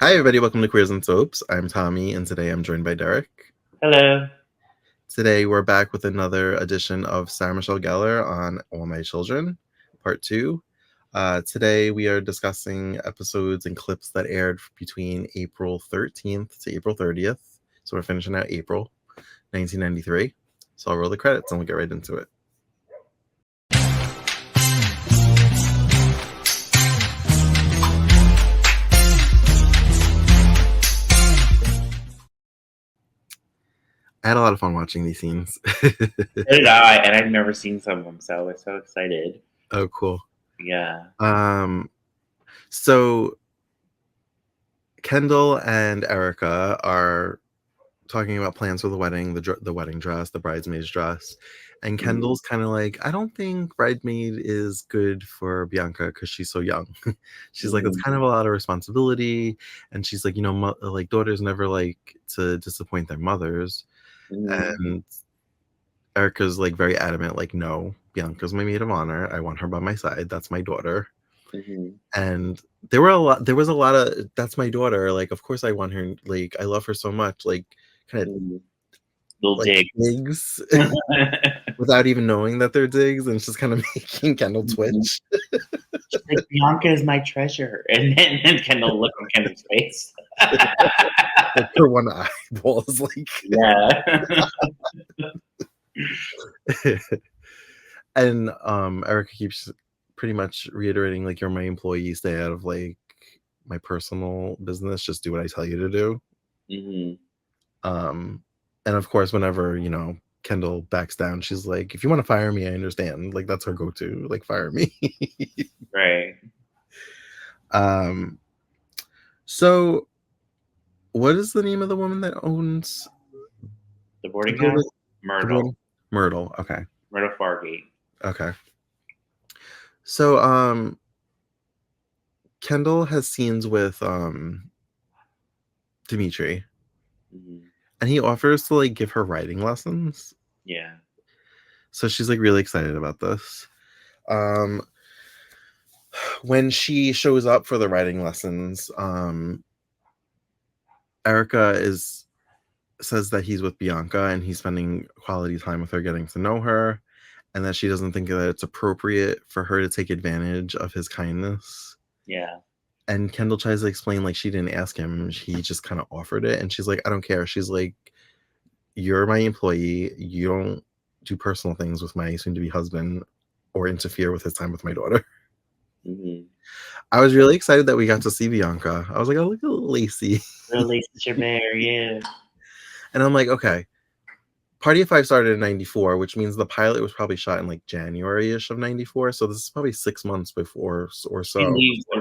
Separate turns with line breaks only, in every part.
Hi, everybody. Welcome to Queers and Soaps. I'm Tommy, and today I'm joined by Derek.
Hello.
Today we're back with another edition of Sarah Michelle Gellar on All My Children, Part 2. Today we are discussing episodes and clips that aired between April 13th to April 30th. So we're finishing out April 1993. So I'll roll the credits and we'll get right into it. I had a lot of fun watching these scenes.
So did I, and I've never seen some of them, so I was so excited.
Oh, cool.
Yeah.
So Kendall and Erica are talking about plans for the wedding, the wedding dress, the bridesmaid's dress. And Kendall's kind of like, I don't think bridesmaid is good for Bianca because she's so young. She's like, it's kind of a lot of responsibility. And she's like, like daughters never like to disappoint their mothers. And Erica's like very adamant, like, no, Bianca's my maid of honor. I want her by my side. That's my daughter. And there was a lot of, that's my daughter. Like, of course I want her. Like, I love her so much. Like, kind of
little
like digs without even knowing that they're digs, and it's just kind of making Kendall twitch.
She's like, Bianca is my treasure, and then Kendall look on Kendall's face.
Like her one eyeball is like,
yeah.
And Erica keeps pretty much reiterating, like, you're my employee, stay out of like my personal business, just do what I tell you to do. And of course, whenever Kendall backs down, she's like, if you want to fire me, I understand. Like, that's her go-to, like, fire me.
Right.
So what is the name of the woman that owns
the boarding house? Myrtle.
Myrtle. Okay.
Myrtle Fargate.
Okay. So Kendall has scenes with Dimitri. And he offers to like give her writing lessons.
Yeah.
So she's like really excited about this. When she shows up for the writing lessons, Erica says that he's with Bianca and he's spending quality time with her, getting to know her, and that she doesn't think that it's appropriate for her to take advantage of his kindness.
Yeah.
And Kendall tries to explain, like, she didn't ask him. He just kind of offered it. And she's like, I don't care. She's like, you're my employee. You don't do personal things with my soon-to-be husband or interfere with his time with my daughter. I was really excited that we got to see Bianca. I was like, oh, look at Lacey.
Little Lacey Chabert, yeah.
And I'm like, okay. Party of Five started in 94, which means the pilot was probably shot in like January-ish of 94. So this is probably 6 months before or so.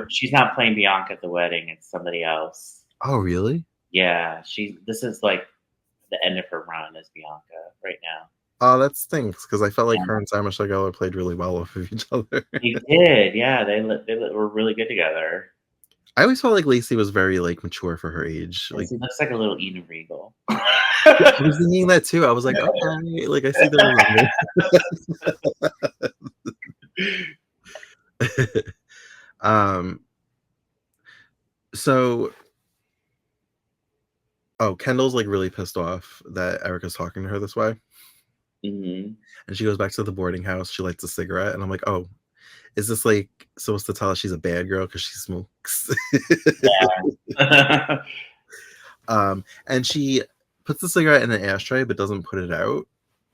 She's not playing Bianca at the wedding. It's somebody else.
Oh, really?
Yeah. This is like the end of her run as Bianca right now.
Oh, that stinks, because I felt like her and Sarah Michelle Gellar played really well off of each other.
They did, yeah. They were really good together.
I always felt like Lacey was very like mature for her age. Like,
she looks like a little Eden Regal.
I was thinking that too. I was like, okay, like I see the So Kendall's like really pissed off that Erica's talking to her this way. And she goes back to the boarding house. She lights a cigarette, and I'm like, oh, is this like supposed to tell us she's a bad girl because she smokes?
Yeah.
And she puts the cigarette in an ashtray but doesn't put it out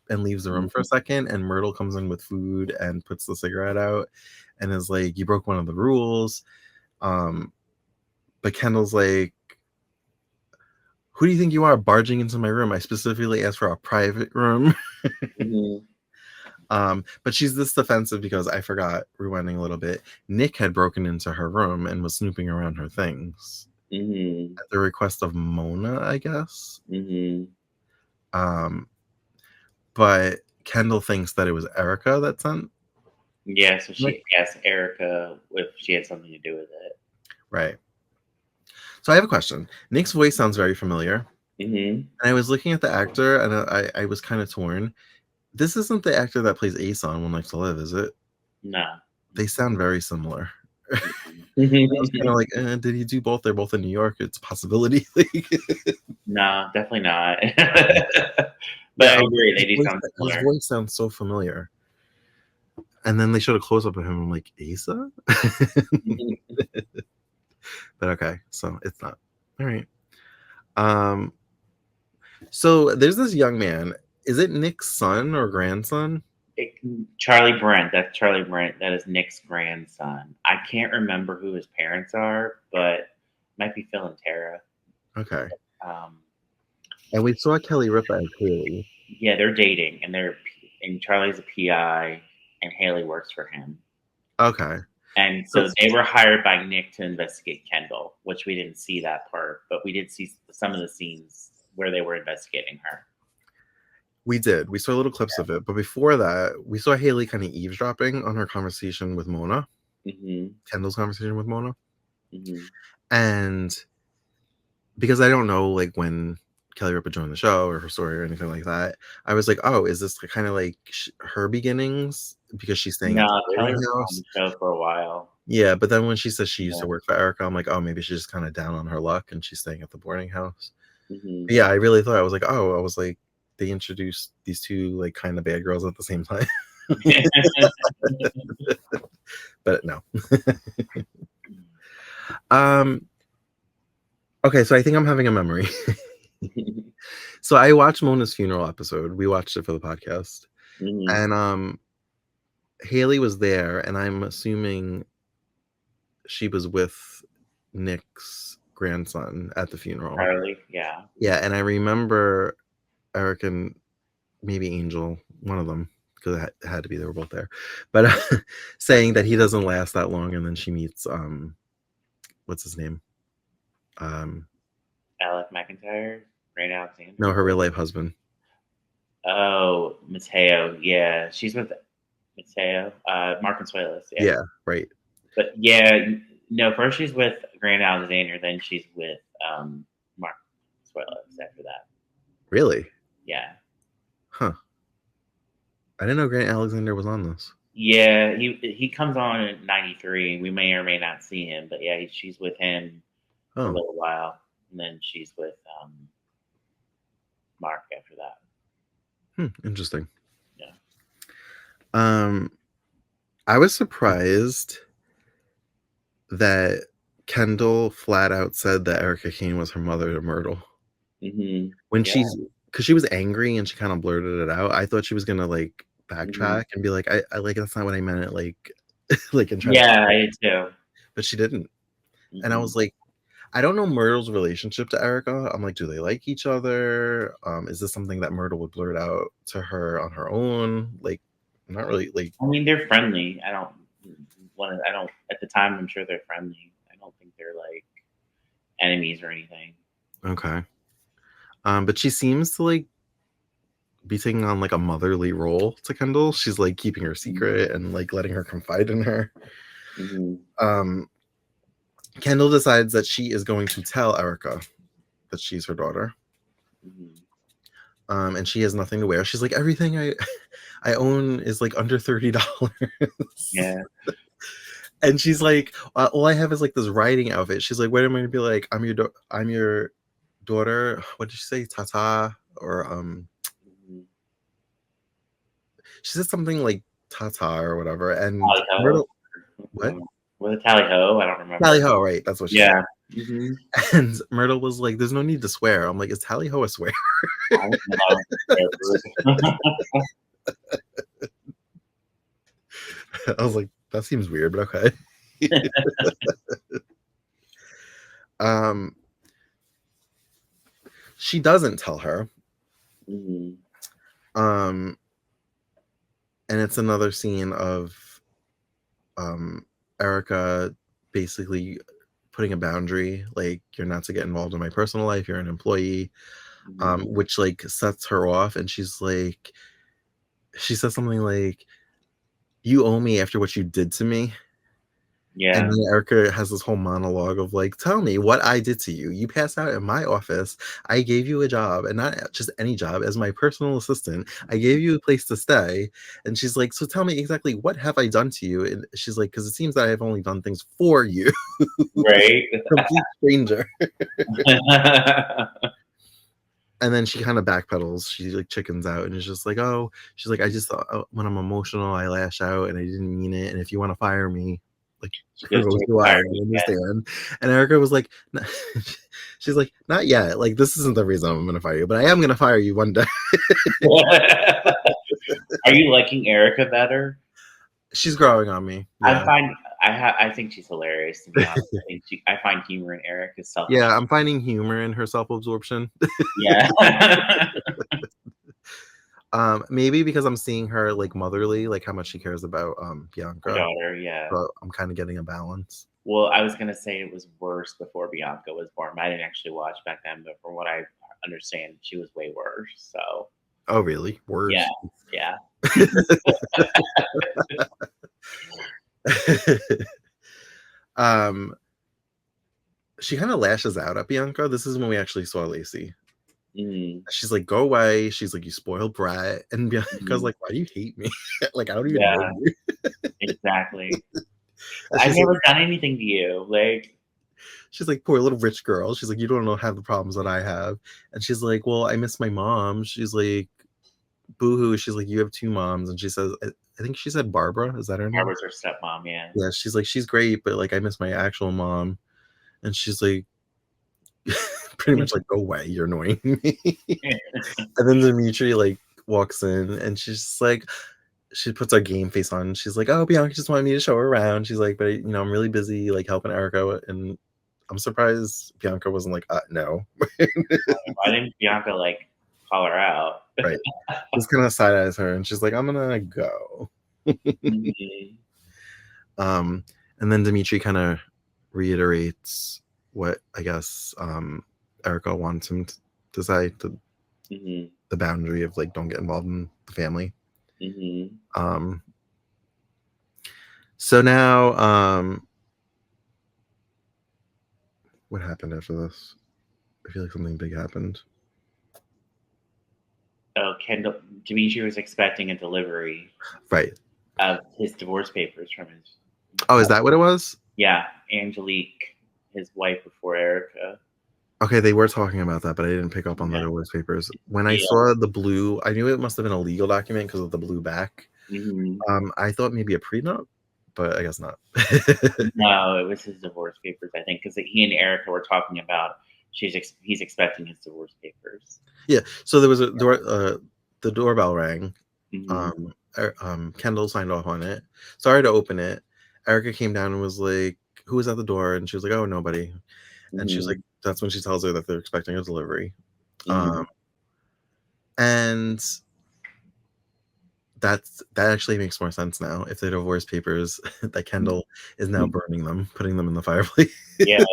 and leaves the room for a second. And Myrtle comes in with food and puts the cigarette out and is like, you broke one of the rules. But Kendall's like, who do you think you are, barging into my room? I specifically asked for a private room. But she's this defensive because, I forgot, rewinding a little bit, Nick had broken into her room and was snooping around her things at the request of Mona, I guess. But Kendall thinks that it was Erica that sent.
Yeah, so she asked Erica if she had something to do with it.
Right. So I have a question. Nick's voice sounds very familiar. And I was looking at the actor, and I was kind of torn. This isn't the actor that plays Ace on One Life to Live, is it?
No.
They sound very similar. I was kind of like, did he do both? They're both in New York. It's a possibility.
No, definitely not. But
Yeah,
I
I was like,
agree, they do sound
his
similar.
voice sounds so familiar. And then they showed a close up of him. I'm like, Asa? But okay, so it's not. All right. Um, so there's this young man. Is it Nick's son or grandson?
Charlie Brent, that's Charlie Brent. That is Nick's grandson. I can't remember who his parents are, but might be Phil and Tara.
Okay.
Um,
And we saw Kelly Ripa as Haley.
yeah, they're dating, and Charlie's a PI, and Haley works for him.
Okay.
And
So
so they were hired by Nick to investigate Kendall, which we didn't see that part, but we did see some of the scenes where they were investigating her.
we did. We saw little clips of it. But before that, we saw Haley kind of eavesdropping on her conversation with Mona,
Mm-hmm.
Kendall's conversation with Mona.
Mm-hmm.
And because I don't know like when Kelly Ripa joined the show or her story or anything like that, I was like, oh, is this kind of like her beginnings because she's staying at the
No, Kelly
boarding
was on
house?
the show for a while.
Yeah, but then when she says she used
Yeah.
to work for Erica, I'm like, oh, maybe she's just kind of down on her luck and she's staying at the boarding house.
Mm-hmm.
But yeah, I really thought I was like, they introduced these two like kind of bad girls at the same time. But no. um okay, so I think I'm having a memory. So I watched Mona's funeral episode. We watched it for the podcast.
Mm-hmm.
And Haley was there, and I'm assuming she was with Nick's grandson at the funeral.
Charlie, yeah.
Yeah, and I remember Eric and maybe Angel, one of them, because it had to be, they were both there, but saying that he doesn't last that long, and then she meets what's his name?
Alec McIntyre, Rain Alexander.
No, her real life husband.
Oh, Mateo. Yeah, she's with Mateo. Mark Consuelos. Yeah.
Yeah, right.
But yeah, no. First she's with Grand Alexander, then she's with Mark Consuelos after that.
Really?
Yeah.
Huh. I didn't know Grant Alexander was on this.
Yeah, he comes on in '93. We may or may not see him, but yeah, she's with him for a
Oh,
little while, and then she's with Mark after that.
interesting.
Yeah.
I was surprised that Kendall flat out said that Erica Kane was her mother to Myrtle.
Mm-hmm.
When
Yeah.
because she was angry and she kind of blurted it out. I thought she was gonna like backtrack and be like, I like that's not what I meant. Like, like and try to.
Yeah, I did too.
But she didn't. And I
Mm-hmm.
was like, I don't know Myrtle's relationship to Erica. I'm like, do they like each other? Is this something that Myrtle would blurt out to her on her own? Like, not really. Like,
I mean, they're friendly. I don't at the time. I'm sure they're friendly. I don't think they're like enemies or anything.
okay. But she seems to like be taking on like a motherly role to Kendall. She's like keeping her secret and like letting her confide in her.
Mm-hmm.
Kendall decides that she is going to tell Erica that she's her daughter.
Mm-hmm.
And she has nothing to wear. She's like, everything I own is like under $30.
Yeah.
And she's like, all I have is like this riding outfit. She's like, wait, am I gonna be like, I'm your daughter. What did she say? Tata or
Mm-hmm.
she said something like Tata or whatever. And
Tally ho.
Myrtle, what?
Was it tally ho? I don't remember.
Tally ho, right? That's what she
Yeah.
said.
Mm-hmm.
And Myrtle was like, "There's no need to swear." I'm like, "Is tally ho a swear?"
I
was like, "That seems weird, but okay." She doesn't tell her.
Mm-hmm.
And it's another scene of Erica basically putting a boundary, like, you're not to get involved in my personal life. You're an employee, which like sets her off. And she's like, she says something like, "You owe me after what you did to me." And
Yeah.
then Erica has this whole monologue of like, "Tell me what I did to you. You passed out in my office. I gave you a job, and not just any job, as my personal assistant. I gave you a place to stay." And she's like, "So tell me exactly what have I done to you?" And she's like, "Because it seems that I've only done things for you."
Right.
Complete stranger. And then she kind of backpedals. She like chickens out and is just like, "Oh," she's like, "I just thought when I'm emotional, I lash out, and I didn't mean it. And if you want to fire me, like,
She goes
kudos
to
to
fire
I
me.
understand." And Erica was like, she's like, "Not yet. Like, this isn't the reason I'm gonna fire you, but I am gonna fire you one day."
Are you liking Erica better?
She's growing on me.
I
Yeah.
find I think she's hilarious, to be honest. I find humor in Erica's selfish.
Yeah, I'm finding humor in her self-absorption.
Yeah.
Maybe because I'm seeing her like motherly, like how much she cares about
Her
Bianca.
daughter, yeah.
So I'm kind of getting a balance.
Well, I was gonna say it was worse before Bianca was born. I didn't actually watch back then, but from what I understand, she was way worse. So
Oh, really?
yeah,
Worse.
yeah.
um, she kind of lashes out at Bianca. This is when we actually saw Lacey.
Mhm,
She's like, "Go away." She's like, "You spoiled brat." And Bianca's
mhm.
like, "Why do you hate me? Like, I don't even know
Yeah,
you."
exactly.
And
I've never done anything to you. Like,
she's like, "Poor little rich girl." She's like, "You don't know have the problems that I have." And she's like, "Well, I miss my mom." She's like, "Boo-hoo." She's like, "You have two moms." And she says, I think she said Barbara. Is that her name?
Barbara's her stepmom. Yeah.
Yeah. She's like, "She's great, but like, I miss my actual mom." And she's like, pretty much like, "Go away. You're annoying me." And then Dimitri like walks in and she's just like, she puts her game face on. She's like, "Oh, Bianca just wanted me to show her around." She's like, "But I'm really busy like helping Erica." And I'm surprised Bianca wasn't like, no.
Why didn't Bianca like call her out?
Right. Just kind of side eyes her and she's like, "I'm gonna go."
Mhm,
um, and then Dimitri kind of reiterates what I guess Erica wants him to say,
mhm,
the boundary of like don't get involved in the family.
mhm.
Um, so now what happened after this? I feel like something big happened.
Oh, Kendall Demetri was expecting a delivery
Right.
of his divorce papers from his
Oh, is that what it was?
yeah, Angelique, his wife before Erica.
Okay, they were talking about that, but I didn't pick up on the
Yeah,
divorce papers. When I
yeah.
saw the blue, I knew it must have been a legal document because of the blue back.
Mhm.
I thought maybe a prenup, but I guess not.
No, it was his divorce papers, I think, because he and Erica were talking about he's expecting his divorce papers.
Yeah. So there was a door. The doorbell rang.
Mhm,
Kendall signed off on it. Sorry to open it. Erica came down and was like, "Who was at the door?" And she was like, "Oh, nobody." And she was like,
mhm,
"That's when she tells her that they're expecting a delivery."
mhm,
And that actually makes more sense now. If the divorce papers that Kendall is now
mhm.
burning them, putting them in the fireplace.
Yeah.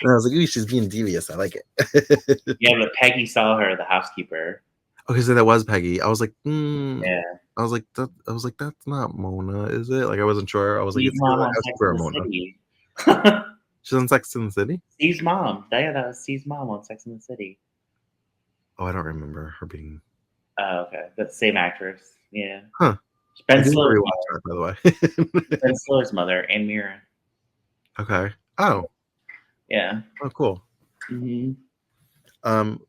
And I was like, "Ooh, she's being devious. I like it."
Yeah, but Peggy saw her, the housekeeper.
Okay, so that was Peggy. I was like, hmm.
Yeah.
I was like, that's not Mona, is it? Like, I wasn't sure. I was like,
Steve's
it's either
mom
the
on Sex
housekeeper
and
or
the
Mona.
City.
She's on Sex and the City.
Steve's mom. Yeah, that was Steve's mom on Sex and the City.
Oh, I don't remember her being.
Oh, okay. That's the same actress. Yeah.
Huh. I
Ben
do need to
Stiller's
rewatch
mother.
that, by the way.
Ben Stiller's mother and Mira.
Okay. Oh.
Yeah.
Oh, cool.
Mhm.
Um,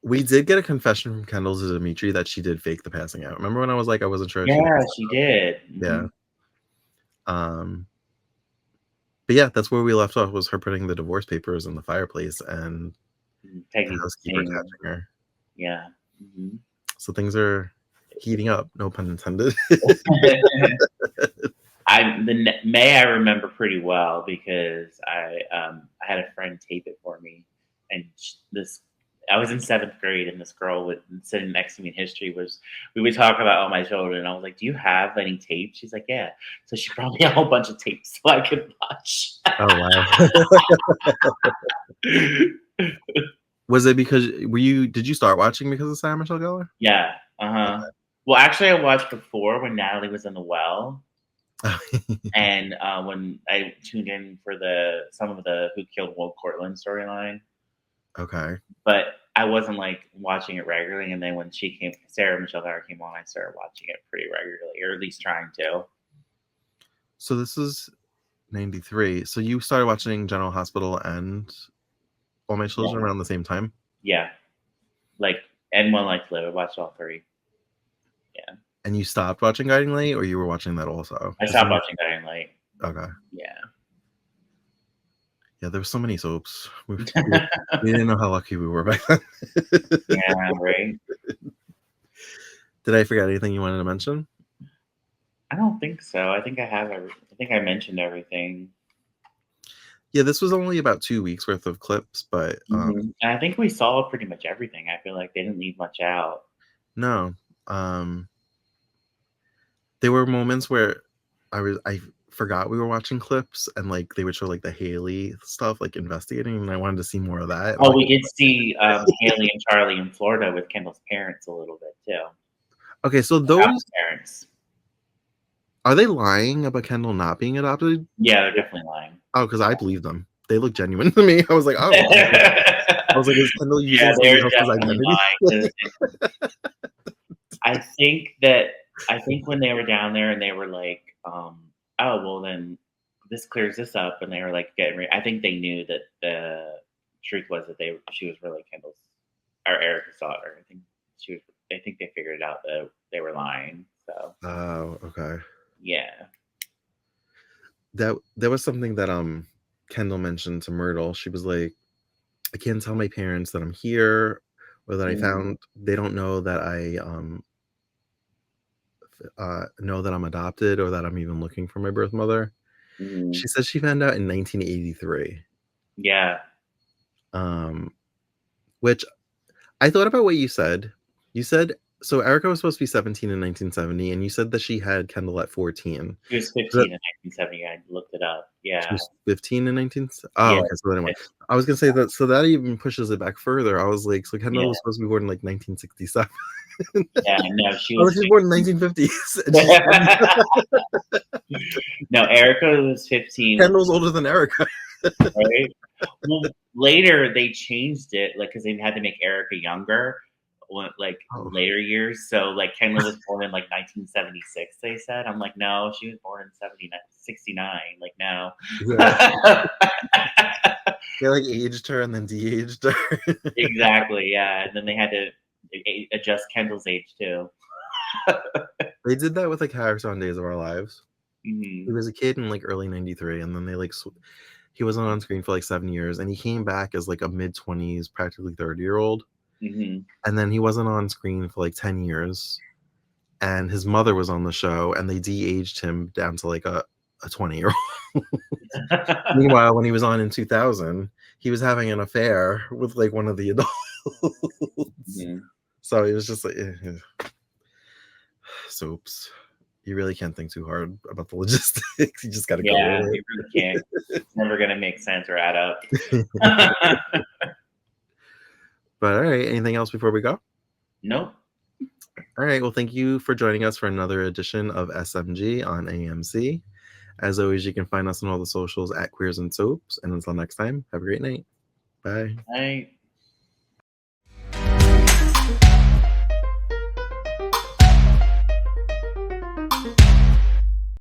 we did get a confession from Kendall to Dimitri that she did fake the passing out. Remember when I was like, I wasn't sure if she
Yeah,
passed
she
out?
did.
Yeah.
Mhm.
Um, but yeah, that's where we left off was her putting the divorce papers in the fireplace and the
Peggy
housekeeper
saying,
catching her.
yeah. Mhm.
So things are heating up, no pun intended.
May I remember pretty well because I had a friend tape it for me, and this I was in seventh grade, and this girl was sitting next to me in history was we would talk about all my children, and I was like, "Do you have any tapes?" She's like, "Yeah." So she brought me a whole bunch of tapes so I could watch.
Oh wow. Was it because did you start watching because of Sarah Michelle Gellar?
Yeah. Uh huh. Well, actually, I watched before when Natalie was in the well. And when I tuned in for some of the Who Killed Will Cortland storyline,
Okay.
but I wasn't like watching it regularly. And then when Sarah Michelle Gellar came on, I started watching it pretty regularly, or at least trying to.
So this is 93. So you started watching General Hospital and All My
Yeah,
Children around the same time?
yeah, like and One Life to Live. I watched all three. Yeah,
And you stopped watching Guiding Light, or you were watching that also?
I stopped watching Dying Light.
Okay.
Yeah,
Yeah, there were so many soaps. We didn't know how lucky we were back then.
yeah, right.
Did I forget anything you wanted to mention?
I don't think so. I think I have. I think I mentioned everything.
Yeah, this was only about 2 weeks worth of clips, but
And I think we saw pretty much everything. I feel like they didn't leave much out.
no. There were moments where I forgot we were watching clips, and like they would show like the Haley stuff, like investigating, and I wanted to see more of that. And
Oh,
like,
we did see Haley and Charlie in Florida with Kendall's parents a little bit too.
okay, so those
Adopted parents.
are they lying about Kendall not being adopted?
Yeah, they're definitely lying.
Oh, because I believe them. They look genuine to me. I was like, oh, I was like, is Kendall
Yeah,
using somebody
they're
else's
definitely
identity?
lying. 'Cause I think that when they were down there and they were like, "Oh, well, then this clears this up," and they were like getting ready. I think they knew that the truth was that she was really Kendall's or Erica's daughter. I think she was. I think they figured it out that they were lying. So
Oh, okay.
yeah.
That there was something that Kendall mentioned to Myrtle. She was like, I can't tell my parents that I'm here or that I
Mhm.
found they don't know that I know that I'm adopted or that I'm even looking for my birth mother.
Mhm.
She said she found out in 1983.
Yeah.
Um, which I thought about what you said. You said so Erica was supposed to be 17 in 1970, and you said that she had Kendall at 14.
She was
So that
15 in 1970. I looked it up.
she
Yeah.
was 15 in 19. Oh,
Yeah.
okay. So then I was gonna say that. So that even pushes it back further. I was like, so Kendall
Yeah.
was supposed to be born in like 1967.
Yeah. No, she
Oh,
was
she's born in 1950s, and
15.
she's
No, Erica was 15 when
Kendall's older than Erica.
right? Well, later they changed it, like, because they had to make Erica younger, like,
Oh,
later years. So, like, Kendall was born in, like, 1976, they said. I'm like, "No, she was born in 69." Like, "No."
yeah. They like aged her and then de-aged her.
Exactly, yeah, and then they had to adjust Kendall's age too.
They did that with a character on Days of Our Lives. He
Mhm,
was a kid in like early '93, and then they like he wasn't on screen for like 7 years, and he came back as like a mid-20s, practically 30-year-old,
mhm.
and then he wasn't on screen for like 10 years. And his mother was on the show, and they de-aged him down to like a 20-year-old. Meanwhile, when he was on in 2000, he was having an affair with like one of the adults.
Mhm.
So it was just like soaps. You really can't think too hard about the logistics. You just got to go
Yeah,
with
you really can't. It's never gonna make sense or add up.
it. But all right, anything else before we go?
Nope.
All right, well, thank you for joining us for another edition of SMG on AMC. As always, you can find us on all the socials at Queers and Soaps. And until next time, have a great night. Bye.
I